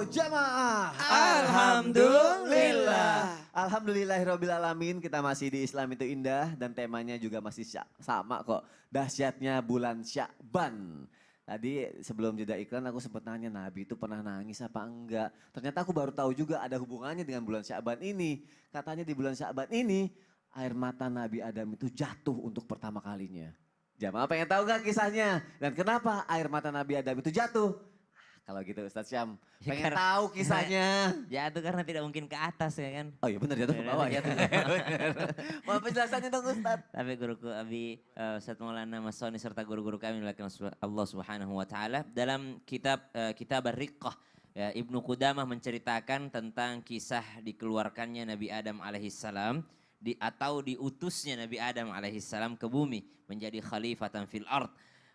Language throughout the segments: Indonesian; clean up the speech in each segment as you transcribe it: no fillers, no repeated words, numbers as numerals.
jamaah. Alhamdulillah. Alhamdulillahirrabbilalamin, kita masih di Islam itu indah dan temanya juga masih sama kok. Dahsyatnya bulan Sya'ban. Tadi sebelum jeda iklan aku sempat nanya Nabi itu pernah nangis apa enggak. Ternyata aku baru tahu juga ada hubungannya dengan bulan Sya'ban ini. Katanya di bulan Sya'ban ini air mata Nabi Adam itu jatuh untuk pertama kalinya. Jamaah pengen tahu gak kisahnya? Dan kenapa air mata Nabi Adam itu jatuh? Kalau gitu Ustadz Syam, pengen tahu kisahnya. Jatuh karena tidak mungkin ke atas ya kan. Oh iya benar jatuh ke bawah ya. Jatuh ke bawah. Mau penjelasannya dong Ustadz. Tapi guruku Abi Ustadz Maulana Masoni serta guru-guru kami dilakukan Allah Subhanahu wa taala dalam kitab Ar-Riqqah ya, Ibnu Qudamah menceritakan tentang kisah dikeluarkannya Nabi Adam alaihissalam atau diutusnya Nabi Adam alaihissalam ke bumi menjadi khalifatan fil ard.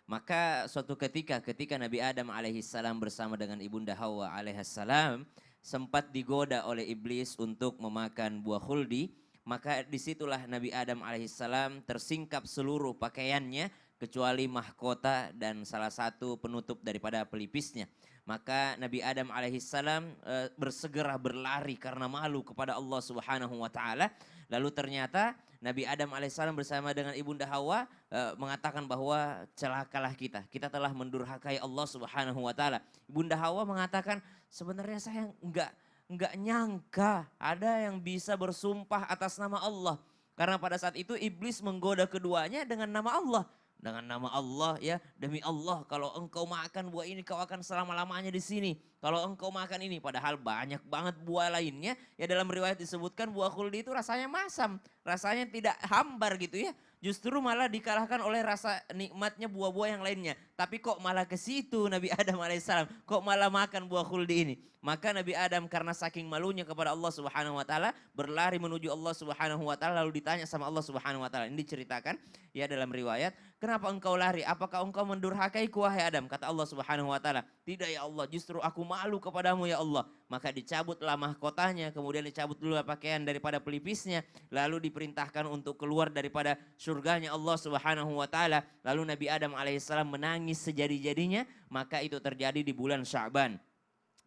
Maka suatu ketika Nabi Adam alaihissalam bersama dengan ibunda Hawa alaihissalam sempat digoda oleh iblis untuk memakan buah khuldi. Maka disitulah Nabi Adam alaihissalam tersingkap seluruh pakaiannya kecuali mahkota dan salah satu penutup daripada pelipisnya. Maka Nabi Adam alaihissalam bersegera berlari karena malu kepada Allah Subhanahu wa taala. Lalu ternyata Nabi Adam alaihissalam bersama dengan ibunda Hawa mengatakan bahwa celakalah kita telah mendurhakai Allah Subhanahu wa taala. Ibunda Hawa mengatakan sebenarnya saya enggak nyangka ada yang bisa bersumpah atas nama Allah. Karena pada saat itu iblis menggoda keduanya dengan nama Allah. Dengan nama Allah ya, demi Allah kalau engkau makan buah ini kau akan selama-lamanya di sini. Kalau engkau makan ini, padahal banyak banget buah lainnya. Ya dalam riwayat disebutkan buah khuldi itu rasanya masam, rasanya tidak hambar gitu ya. Justru malah dikalahkan oleh rasa nikmatnya buah-buah yang lainnya. Tapi kok malah ke situ Nabi Adam alaihissalam, kok malah makan buah khuldi ini. Maka Nabi Adam karena saking malunya kepada Allah Subhanahu wa taala berlari menuju Allah Subhanahu wa taala lalu ditanya sama Allah Subhanahu wa taala. Ini diceritakan ya dalam riwayat, kenapa engkau lari? Apakah engkau mendurhakaiku wahai Adam? Kata Allah Subhanahu wa taala, tidak ya Allah, justru aku malu kepadamu ya Allah. Maka dicabutlah mahkotanya, kemudian dicabut dulu pakaian daripada pelipisnya, lalu diperintahkan untuk keluar daripada surganya Allah Subhanahu wa taala. Lalu Nabi Adam alaihissalam menangis sejadi-jadinya, maka itu terjadi di bulan Sya'ban.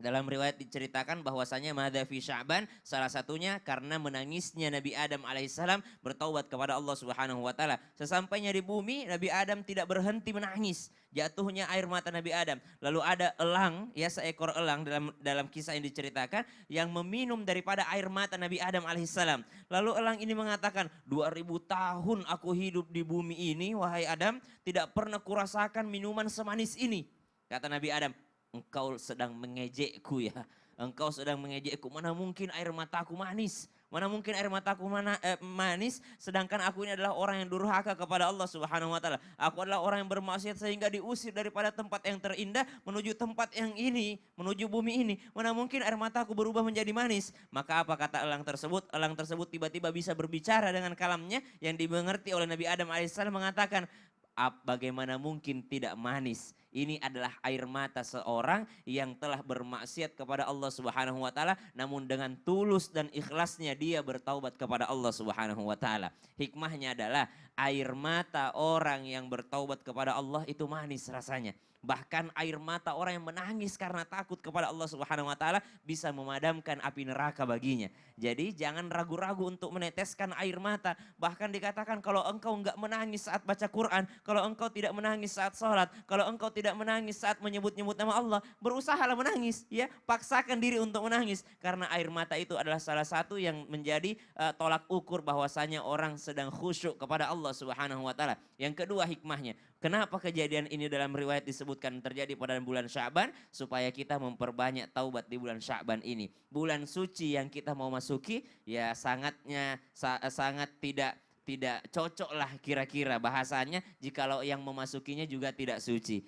Dalam riwayat diceritakan bahwasanya madza fi Sya'ban salah satunya karena menangisnya Nabi Adam alaihissalam bertaubat kepada Allah Subhanahu wa taala. Sesampainya di bumi Nabi Adam tidak berhenti menangis. Jatuhnya air mata Nabi Adam. Lalu ada elang ya seekor elang dalam kisah yang diceritakan yang meminum daripada air mata Nabi Adam alaihissalam. Lalu elang ini mengatakan 2000 tahun aku hidup di bumi ini wahai Adam tidak pernah kurasakan minuman semanis ini. Kata Nabi Adam, engkau sedang mengejekku ya. Engkau sedang mengejekku. Mana mungkin air mataku manis. Mana mungkin air mataku manis. Sedangkan aku ini adalah orang yang durhaka kepada Allah Subhanahu wa taala. Aku adalah orang yang bermaksiat sehingga diusir daripada tempat yang terindah menuju tempat yang ini. Menuju bumi ini. Mana mungkin air mataku berubah menjadi manis. Maka apa kata elang tersebut? Elang tersebut tiba-tiba bisa berbicara dengan kalamnya yang dimengerti oleh Nabi Adam alaihissalam mengatakan, bagaimana mungkin tidak manis? Ini adalah air mata seorang yang telah bermaksiat kepada Allah Subhanahu wa taala namun dengan tulus dan ikhlasnya dia bertaubat kepada Allah Subhanahu wa taala. Hikmahnya adalah air mata orang yang bertaubat kepada Allah itu manis rasanya. Bahkan air mata orang yang menangis karena takut kepada Allah Subhanahu wa taala bisa memadamkan api neraka baginya. Jadi jangan ragu-ragu untuk meneteskan air mata. Bahkan dikatakan kalau engkau enggak menangis saat baca Quran, kalau engkau tidak menangis saat sholat, kalau engkau tidak menangis saat menyebut-nyebut nama Allah, berusahalah menangis ya, paksakan diri untuk menangis karena air mata itu adalah salah satu yang menjadi tolak ukur bahwasanya orang sedang khusyuk kepada Allah Subhanahu wa taala. Yang kedua hikmahnya, kenapa kejadian ini dalam riwayat disebutkan terjadi pada bulan Sya'ban? Supaya kita memperbanyak taubat di bulan Sya'ban ini. Bulan suci yang kita mau masuki ya sangat tidak cocok lah kira-kira bahasanya jikalau yang memasukinya juga tidak suci.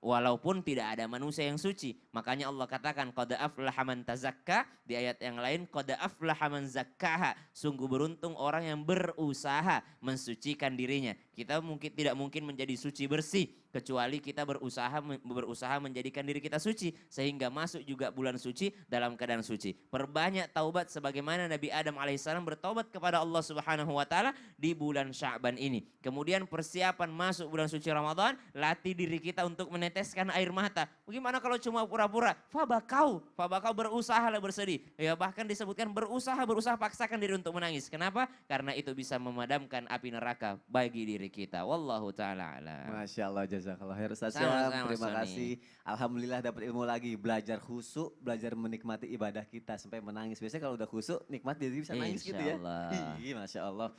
Walaupun tidak ada manusia yang suci. Makanya Allah katakan qad aflaha man tazakka. Di ayat yang lain qad aflaha man zakkaha. Sungguh beruntung orang yang berusaha mensucikan dirinya. Kita tidak mungkin menjadi suci bersih kecuali kita berusaha menjadikan diri kita suci sehingga masuk juga bulan suci dalam keadaan suci. Perbanyak taubat sebagaimana Nabi Adam alaihissalam bertaubat kepada Allah Subhanahu wa taala di bulan Sya'ban ini. Kemudian persiapan masuk bulan suci Ramadan, latih diri kita untuk meneteskan air mata. Bagaimana kalau cuma pura-pura? Fabakau berusahalah bersedih. Ya bahkan disebutkan berusaha paksakan diri untuk menangis. Kenapa? Karena itu bisa memadamkan api neraka bagi diri kita. Wallahu taala alam. Masya Allah, jazakallah khair Ustaz Syam. Sama-sama, Terima Sony. kasih. Alhamdulillah dapat ilmu lagi. Belajar khusyuk, belajar menikmati ibadah kita sampai menangis. Biasanya kalau udah khusyuk, nikmat jadi bisa nangis gitu ya. Insyaallah. Ih, Masya Allah.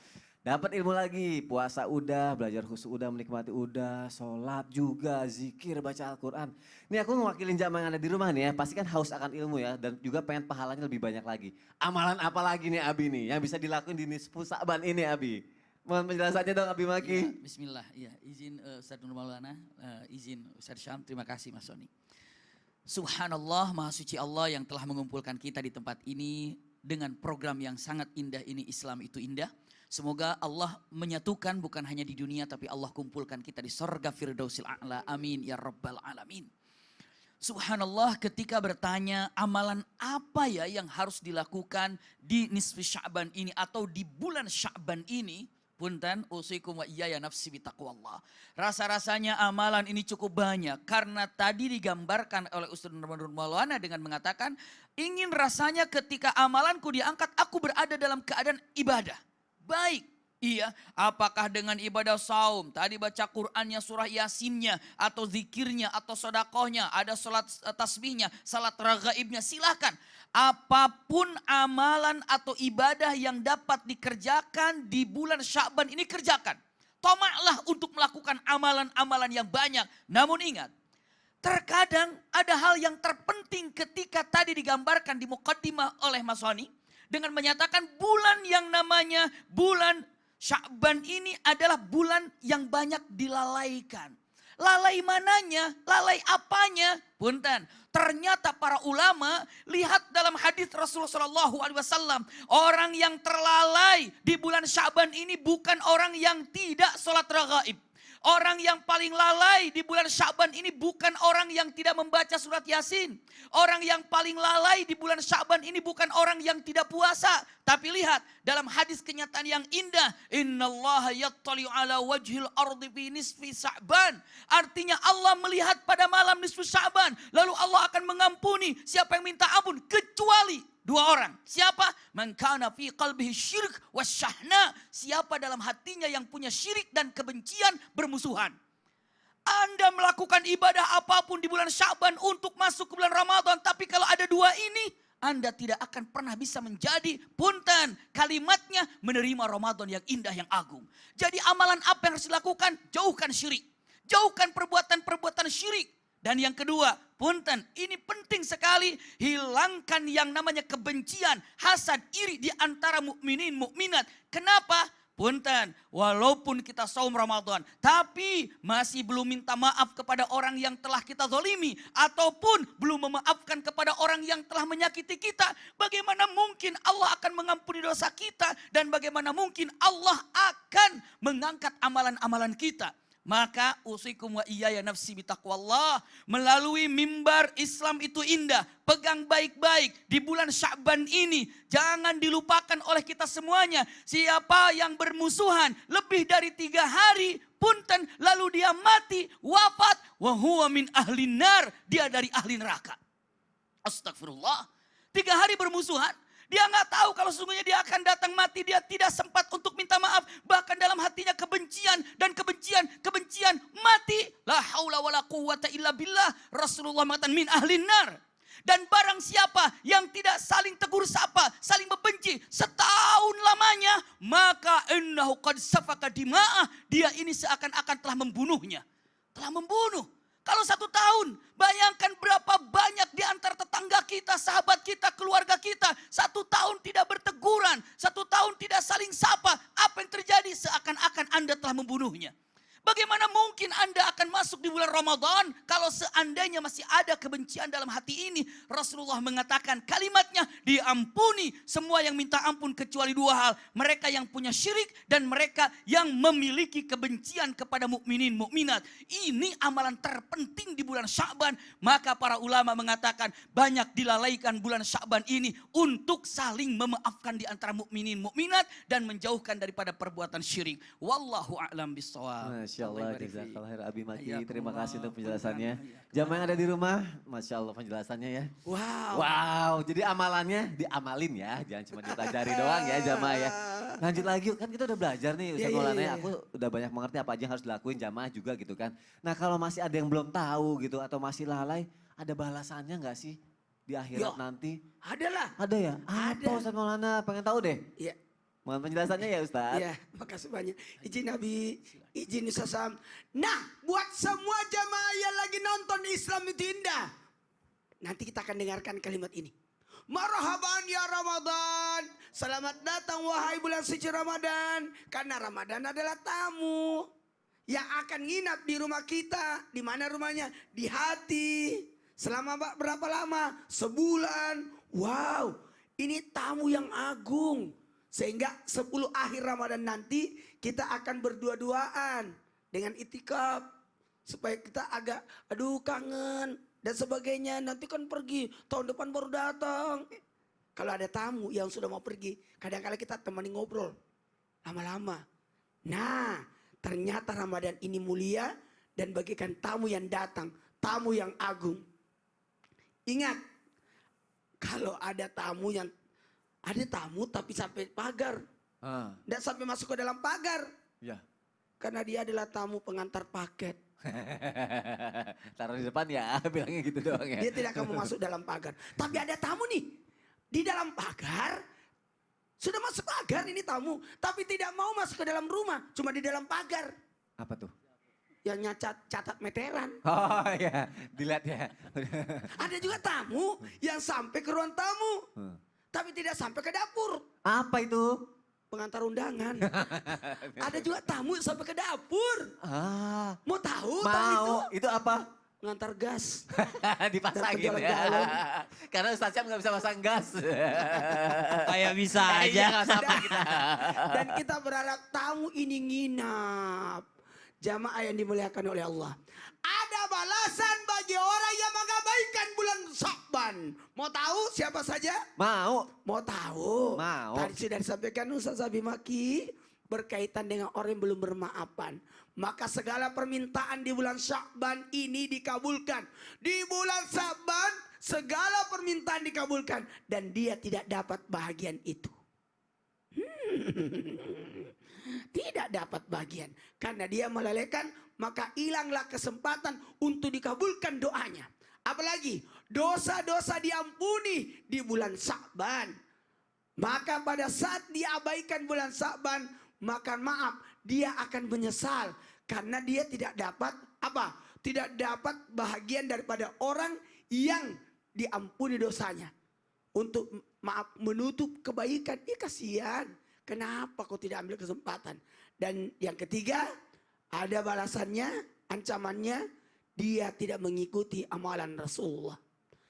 Dapat ilmu lagi, puasa udah, belajar khusyuk udah, menikmati udah, sholat juga, zikir, baca Al-Quran. Ini aku mewakilin jamaah yang ada di rumah nih ya, pasti kan haus akan ilmu ya, dan juga pengen pahalanya lebih banyak lagi. Amalan apa lagi nih Abi nih, yang bisa dilakuin di nisfu Sa'ban ini Abi? Mohon penjelasannya dong Abi Maki. Ya, bismillah, ya izin Ustaz Nur Maulana, izin Ustaz Syam, terima kasih Mas Sony. Subhanallah, Maha Suci Allah yang telah mengumpulkan kita di tempat ini dengan program yang sangat indah ini, Islam itu indah. Semoga Allah menyatukan bukan hanya di dunia tapi Allah kumpulkan kita di sorga Firdausil A'la. Amin ya Rabbal Alamin. Subhanallah, ketika bertanya amalan apa ya yang harus dilakukan di nisfi Sya'ban ini atau di bulan Sya'ban ini. Punten usikum wa iyaya nafsi bitaqwallah. Rasa-rasanya amalan ini cukup banyak karena tadi digambarkan oleh Ustaz Nur Maulana dengan mengatakan ingin rasanya ketika amalanku diangkat aku berada dalam keadaan ibadah. Baik, iya. Apakah dengan ibadah saum, tadi baca Qur'annya, surah Yasinnya, atau zikirnya, atau sodakohnya, ada sholat tasbihnya, salat ragaibnya, silahkan. Apapun amalan atau ibadah yang dapat dikerjakan di bulan Sya'ban ini kerjakan. Tomaklah untuk melakukan amalan-amalan yang banyak. Namun ingat, terkadang ada hal yang terpenting ketika tadi digambarkan di muqaddimah oleh Mas Sony. Dengan menyatakan bulan yang namanya bulan Sya'ban ini adalah bulan yang banyak dilalaikan. Lalai mananya? Lalai apanya? Punten. Ternyata para ulama lihat dalam hadis Rasulullah SAW, orang yang terlalai di bulan Sya'ban ini bukan orang yang tidak sholat raghaib. Orang yang paling lalai di bulan Sya'ban ini bukan orang yang tidak membaca surat Yasin. Orang yang paling lalai di bulan Sya'ban ini bukan orang yang tidak puasa. Tapi lihat dalam hadis kenyataan yang indah. Innallaha yattali'u ala wajhil ardi fi nisfi Sya'ban. Artinya Allah melihat pada malam nisfi Sya'ban. Lalu Allah akan mengampuni siapa yang minta ampun kecuali dua orang. Siapa? Man kana fi qalbihi syirik wasyahna. Siapa dalam hatinya yang punya syirik dan kebencian bermusuhan. Anda melakukan ibadah apapun di bulan Sya'ban untuk masuk ke bulan Ramadan. Tapi kalau ada dua ini, Anda tidak akan pernah bisa menjadi punten. Kalimatnya menerima Ramadan yang indah, yang agung. Jadi amalan apa yang harus dilakukan? Jauhkan syirik. Jauhkan perbuatan-perbuatan syirik. Dan yang kedua, punten, ini penting sekali, hilangkan yang namanya kebencian, hasad, iri di antara mukminin, mukminat. Kenapa? Punten, walaupun kita saum Ramadan, tapi masih belum minta maaf kepada orang yang telah kita zalimi, ataupun belum memaafkan kepada orang yang telah menyakiti kita. Bagaimana mungkin Allah akan mengampuni dosa kita, dan bagaimana mungkin Allah akan mengangkat amalan-amalan kita. Maka usikum wa iyaya nafsi bitaqwallah. Melalui mimbar Islam itu indah. Pegang baik-baik di bulan Sya'ban ini. Jangan dilupakan oleh kita semuanya. Siapa yang bermusuhan lebih dari 3 hari. Punten lalu dia mati wafat. Wa huwa min ahlin nar. Dia dari ahli neraka. Astagfirullah. 3 hari bermusuhan. Dia nggak tahu kalau sesungguhnya dia akan datang mati. Dia tidak sempat untuk minta maaf. Bahkan dalam hatinya kebencian dan kebencian mati. La haula wa la quwwata illa billah. Rasulullah mengatakan min ahlin nar. Dan barang siapa yang tidak saling tegur sapa, saling membenci setahun lamanya, maka innahu qad safaka dima'ah. Dia ini seakan-akan telah membunuhnya. Telah membunuh. Kalau 1 tahun, bayangkan berapa banyak di antara tetangga kita, sahabat kita, keluarga kita. 1 tahun tidak berteguran, 1 tahun tidak saling sapa. Apa yang terjadi? Seakan-akan Anda telah membunuhnya. Bagaimana mungkin Anda akan masuk di bulan Ramadan kalau seandainya masih ada kebencian dalam hati ini? Rasulullah mengatakan kalimatnya, diampuni semua yang minta ampun kecuali dua hal. Mereka yang punya syirik dan mereka yang memiliki kebencian kepada mukminin mukminat. Ini amalan terpenting di bulan Sya'ban. Maka para ulama mengatakan banyak dilalaikan bulan Sya'ban ini untuk saling memaafkan di antara mukminin mukminat dan menjauhkan daripada perbuatan syirik. Wallahu a'lam bishawab. Masya Allah, jazakallah khair Abi Maki. Terima kasih untuk penjelasannya. Jamaah yang ada di rumah, Masya Allah penjelasannya ya. Wow. Wow, jadi amalannya diamalin ya. Jangan cuma dipelajari doang ya jamaah ya. Lanjut lagi yuk, kan kita udah belajar nih Ustaz Maulana. Aku udah banyak mengerti apa aja yang harus dilakuin jamaah juga gitu kan. Nah kalau masih ada yang belum tahu gitu atau masih lalai, ada balasannya nggak sih di akhirat nanti? Ada lah. Ada ya? Apa Ustaz Maulana? Pengen tahu deh. Iya. Mohon penjelasannya ya Ustaz. Ya, makasih banyak. Izin Nabi, izin Ustaz Sam. Nah, buat semua jamaah yang lagi nonton Islam itu indah. Nanti kita akan dengarkan kalimat ini. Marhaban ya Ramadan. Selamat datang wahai bulan suci Ramadan. Karena Ramadan adalah tamu yang akan nginap di rumah kita. Di mana rumahnya? Di hati. Selama berapa lama? Sebulan. Wow, ini tamu yang agung. Sehingga 10 akhir Ramadan nanti kita akan berdua-duaan dengan itikaf. Supaya kita agak aduh kangen dan sebagainya. Nanti kan pergi, tahun depan baru datang. Kalau ada tamu yang sudah mau pergi, kadang-kadang kita temani ngobrol lama-lama. Nah, ternyata Ramadan ini mulia dan bagikan tamu yang datang, tamu yang agung. Ingat, kalau ada tamu tapi sampai pagar. Tidak sampai masuk ke dalam pagar. Ya. Karena dia adalah tamu pengantar paket. Taruh di depan ya, bilangnya gitu doang ya. Dia tidak akan masuk dalam pagar. Tapi ada tamu nih. Di dalam pagar. Sudah masuk pagar ini tamu. Tapi tidak mau masuk ke dalam rumah. Cuma di dalam pagar. Apa tuh? Yang catat meteran. Oh ya, dilihat ya. Ada juga tamu yang sampai ke ruang tamu. Tapi tidak sampai ke dapur. Apa itu? Pengantar undangan. Ada juga tamu yang sampai ke dapur. Mau tahu tamu itu? Mau. Itu apa? Pengantar gas. Dipasangin Dan ya. galon. Karena Ustaz Syam gak bisa pasang gas. Kayak bisa Iya, aja. gak sama kita. Dan kita berharap tamu ini nginap. Jamaah yang dimuliakan oleh Allah. Ada balasan bagi orang yang mengabaikan bulan Sya'ban. Mau tahu siapa saja? Mau. Mau tahu? Mau. Tadi sudah disampaikan Ustaz Abi Maki berkaitan dengan orang yang belum bermaafan. Maka segala permintaan di bulan Sya'ban ini dikabulkan. Di bulan Sya'ban segala permintaan dikabulkan. Dan dia tidak dapat bahagian itu. Tidak dapat bagian. Karena dia melalaikan, maka hilanglah kesempatan untuk dikabulkan doanya. Apalagi dosa-dosa diampuni di bulan Sya'ban. Maka pada saat diabaikan bulan Sya'ban, maka maaf, dia akan menyesal. Karena dia tidak dapat apa? Tidak dapat bahagian daripada orang yang diampuni dosanya. Untuk maaf menutup kebaikan. Kasihan. Kenapa kau tidak ambil kesempatan? Dan yang ketiga, ada balasannya, ancamannya, dia tidak mengikuti amalan Rasulullah.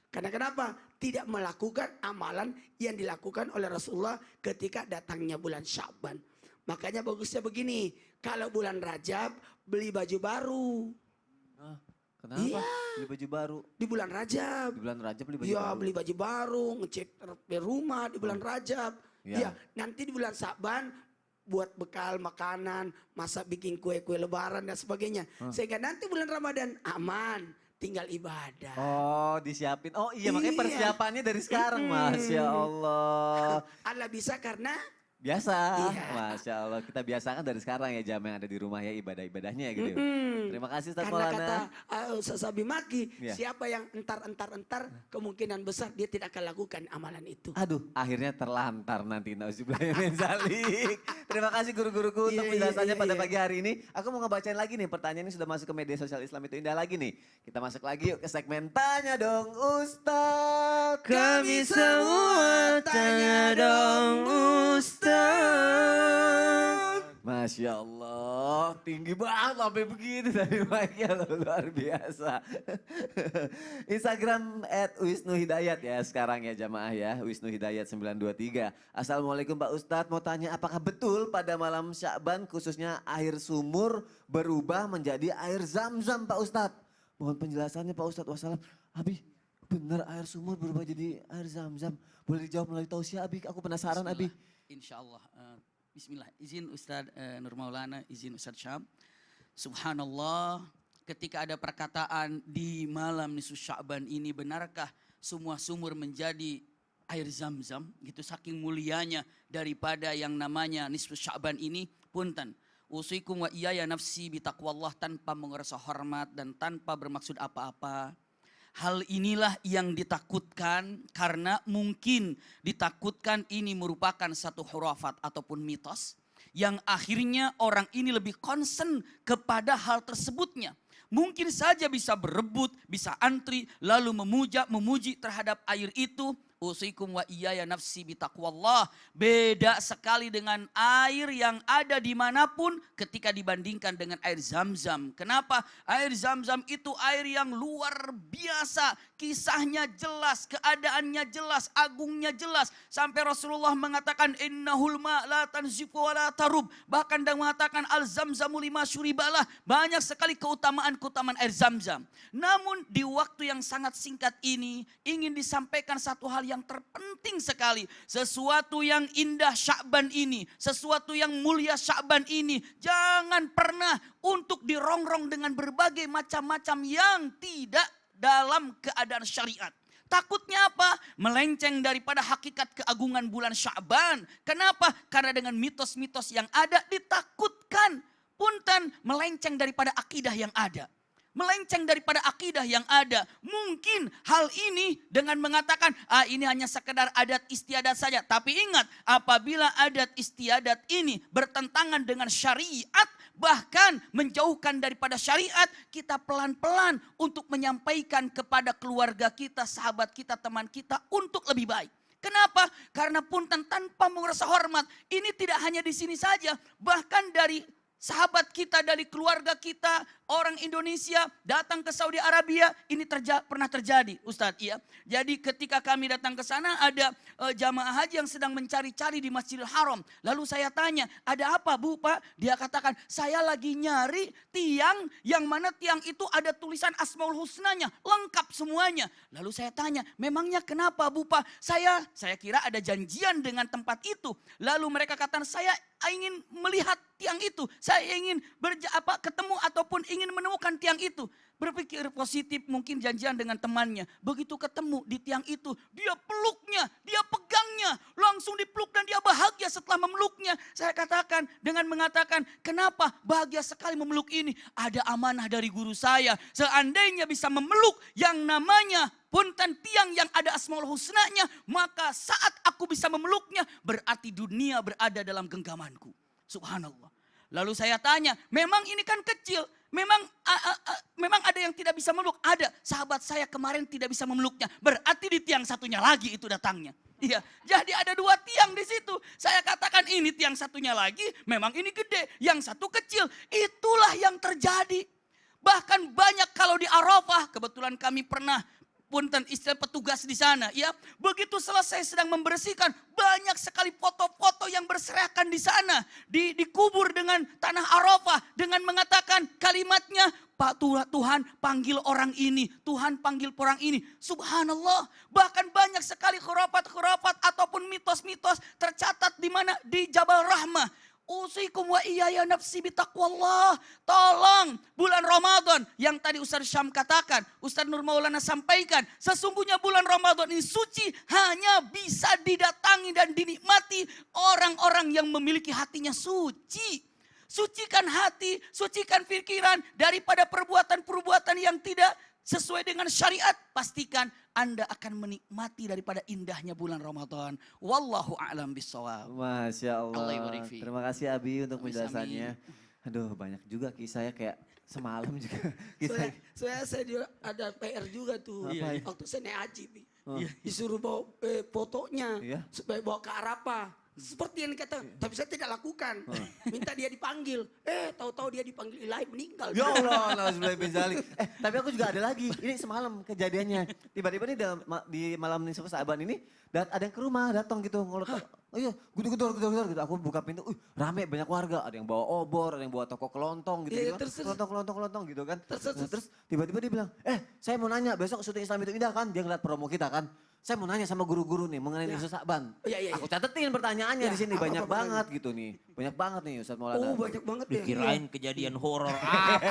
Karena kenapa? Tidak melakukan amalan yang dilakukan oleh Rasulullah ketika datangnya bulan Sya'ban. Makanya bagusnya begini, kalau bulan Rajab beli baju baru. Kenapa? Iya. Beli baju baru. Di bulan Rajab. Di bulan Rajab beli baju Iya, baru. beli baju baru, ngecat rumah di bulan Rajab. Iya. Iya, nanti di bulan Sya'ban buat bekal makanan, masak bikin kue-kue lebaran dan sebagainya. Sehingga nanti bulan Ramadan aman, tinggal ibadah. Oh disiapin. Oh iya makanya persiapannya dari sekarang. Masya Allah. Allah bisa karena Biasa. Iya. Masya Allah. Kita biasakan dari sekarang ya jam yang ada di rumah ya ibadah-ibadahnya gitu. Terima kasih Ustaz karena Maulana. kata Ustaz Abi Maki, Iya. siapa yang entar kemungkinan besar dia tidak akan lakukan amalan itu. Aduh, akhirnya terlantar nanti. Nauzubillah min zalik. Terima kasih guru-guruku untuk penjelasannya pada pagi hari ini. Aku mau ngebacain lagi nih, pertanyaan ini sudah masuk ke media sosial Islam itu indah lagi nih. Kita masuk lagi yuk ke segmen Tanya Dong Ustaz. Kami semua tanya dong Ustaz. Masya Allah, tinggi banget sampai begini tadi mic-nya loh, luar biasa. Instagram @wisnuhidayat ya sekarang ya jamaah ya, Wisnu Hidayat 923. Assalamualaikum Pak Ustadz, mau tanya apakah betul pada malam Sya'ban khususnya air sumur berubah menjadi air zam-zam Pak Ustadz? Mohon penjelasannya Pak Ustadz, wassalam. Abi, benar air sumur berubah jadi air zam-zam? Boleh dijawab melalui tausiah Abi, aku penasaran Abi. Insya Allah. Bismillah, izin Ustadz Nur Maulana, izin Ustadz Syam. Subhanallah, ketika ada perkataan di malam nisfu Sya'ban ini, benarkah semua sumur menjadi air zam-zam? Gitu saking mulianya daripada yang namanya nisfu Sya'ban ini. Punten, usikum wa iyaya nafsi bitaqwallah, tanpa mengerasa hormat dan tanpa bermaksud apa-apa. Hal inilah yang ditakutkan karena mungkin ditakutkan ini merupakan satu khurafat ataupun mitos yang akhirnya orang ini lebih concern kepada hal tersebutnya. Mungkin saja bisa berebut, bisa antri, lalu memuji terhadap air itu. Usikum wa iyaya nafsi bitaqwallah. Beda sekali dengan air yang ada dimanapun ketika dibandingkan dengan air zam-zam. Kenapa? Air zam-zam itu air yang luar biasa. Kisahnya jelas, keadaannya jelas, agungnya jelas. Sampai Rasulullah mengatakan innahul ma la tanzifu wa la tarub. Bahkan dia mengatakan al-zamzamu lima syuribalah. Banyak sekali keutamaan air zam-zam. Namun di waktu yang sangat singkat ini ingin disampaikan satu hal yang terpenting sekali. Sesuatu yang indah Sya'ban ini, sesuatu yang mulia Sya'ban ini, jangan pernah untuk dirongrong dengan berbagai macam-macam yang tidak dalam keadaan syariat. Takutnya apa? Melenceng daripada hakikat keagungan bulan Sya'ban. Kenapa? Karena dengan mitos-mitos yang ada ditakutkan. Punten, melenceng daripada akidah yang ada. Melenceng daripada akidah yang ada. Mungkin hal ini dengan mengatakan, ini hanya sekedar adat istiadat saja. Tapi ingat, apabila adat istiadat ini bertentangan dengan syariat, bahkan menjauhkan daripada syariat, kita pelan-pelan untuk menyampaikan kepada keluarga kita, sahabat kita, teman kita untuk lebih baik. Kenapa? Karena punten tanpa merasa hormat. Ini tidak hanya di sini saja, bahkan dari sahabat kita, dari keluarga kita, orang Indonesia datang ke Saudi Arabia, ini pernah terjadi Ustadz ya. Jadi ketika kami datang ke sana ada jamaah haji yang sedang mencari-cari di Masjidil Haram. Lalu saya tanya, ada apa Bu Pak? Dia katakan, saya lagi nyari tiang yang mana tiang itu ada tulisan Asmaul Husnanya, lengkap semuanya. Lalu saya tanya, memangnya kenapa Bu Pak? Saya kira ada janjian dengan tempat itu. Lalu mereka katakan, saya ingin melihat tiang itu. Saya ingin ketemu ataupun ingin menemukan tiang itu. Berpikir positif, mungkin janjian dengan temannya. Begitu ketemu di tiang itu, dia peluknya, dia pegangnya. Langsung dipeluk dan dia bahagia setelah memeluknya. Saya katakan dengan mengatakan, kenapa bahagia sekali memeluk ini? Ada amanah dari guru saya. Seandainya bisa memeluk yang namanya punten tiang yang ada Asmaul Husnanya, maka saat aku bisa memeluknya, berarti dunia berada dalam genggamanku. Subhanallah. Lalu saya tanya, memang ini kan kecil. Memang ada yang tidak bisa memeluk. Ada, sahabat saya kemarin tidak bisa memeluknya. Berarti di tiang satunya lagi itu datangnya. Iya, jadi ada dua tiang di situ. Saya katakan ini tiang satunya lagi, memang ini gede. Yang satu kecil, itulah yang terjadi. Bahkan banyak kalau di Arafah, kebetulan kami pernah punten istilah petugas di sana ya. Begitu selesai sedang membersihkan, banyak sekali foto-foto yang berserakan di sana. Dikubur dengan tanah Arafah dengan mengatakan kalimatnya, Pak Tuhan panggil orang ini, Tuhan panggil orang ini. Subhanallah, bahkan banyak sekali khurafat-khurafat ataupun mitos-mitos tercatat di mana? Di Jabal Rahmah. Usikum wa iyaya nafsi bitaqwallah. Tolong bulan Ramadan yang tadi Ustaz Syam katakan, Ustaz Nur Maulana sampaikan, sesungguhnya bulan Ramadan ini suci hanya bisa didatangi dan dinikmati orang-orang yang memiliki hatinya suci. Sucikan hati, sucikan pikiran daripada perbuatan-perbuatan yang tidak sesuai dengan syariat. Pastikan Anda akan menikmati daripada indahnya bulan Ramadan. Wallahu a'lam bishawab. Masya Allah. Allah yubarik fi. Terima kasih Abi untuk Amin, penjelasannya. Aduh banyak juga kisahnya kayak semalam juga. Kisah. Saya juga ada PR juga tuh. Apa ya? Waktu saya naik haji. Oh. Disuruh bawa fotonya Iya. supaya bawa ke Arafah. Seperti yang dikata, tapi saya tidak lakukan. Minta dia dipanggil. Tahu-tahu dia dipanggil ilahi meninggal. Ya Allah, nauzubillah min dzalik. Tapi aku juga ada lagi. Ini semalam kejadiannya. Tiba-tiba nih di malam nisfu Sa'ban ini ada yang ke rumah datang gitu ngolot. Oh iya, gedor gitu. Aku buka pintu, rame banyak warga. Ada yang bawa obor, ada yang bawa toko kelontong gitu. Iya, Gitu. terus. Kelontong gitu kan. Terus. Terus tiba-tiba dia bilang, saya mau nanya besok syuting Islam itu indah kan? Dia ngeliat promo kita kan. Saya mau nanya sama guru-guru nih mengenai nisfu Sa'ban. Iya. Aku catetin pertanyaannya Ya, di sini apa banyak pertanyaan? banget gitu nih. Banyak banget nih Ustaz Maulana. Oh banyak banget ya. Dikirain kejadian horor apa?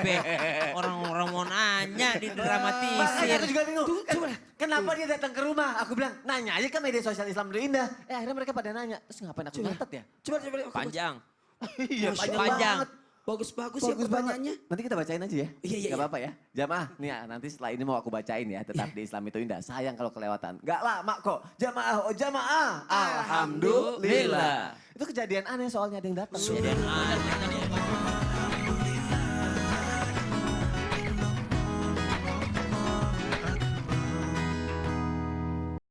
Orang-orang mau nanya di Makanya dramatisir. aku juga bingung. Coba. Kenapa dia datang ke rumah? Aku bilang, nanya aja ke media sosial Islam itu indah. Akhirnya mereka pada nanya. Terus ngapain aku nyatet ya? Coba. Panjang. Iya, Masya panjang. banget. Bagus ya pertanyaannya. Nanti kita bacain aja ya. Iya. Gak apa-apa ya. Jamaah, nih ya, nanti setelah ini mau aku bacain ya. Tetap di Islam itu indah. Sayang kalau kelewatan. Gak lama kok. Jamaah, jamaah. Alhamdulillah. Itu kejadian aneh soalnya ada yang datang. Kejadian aneh.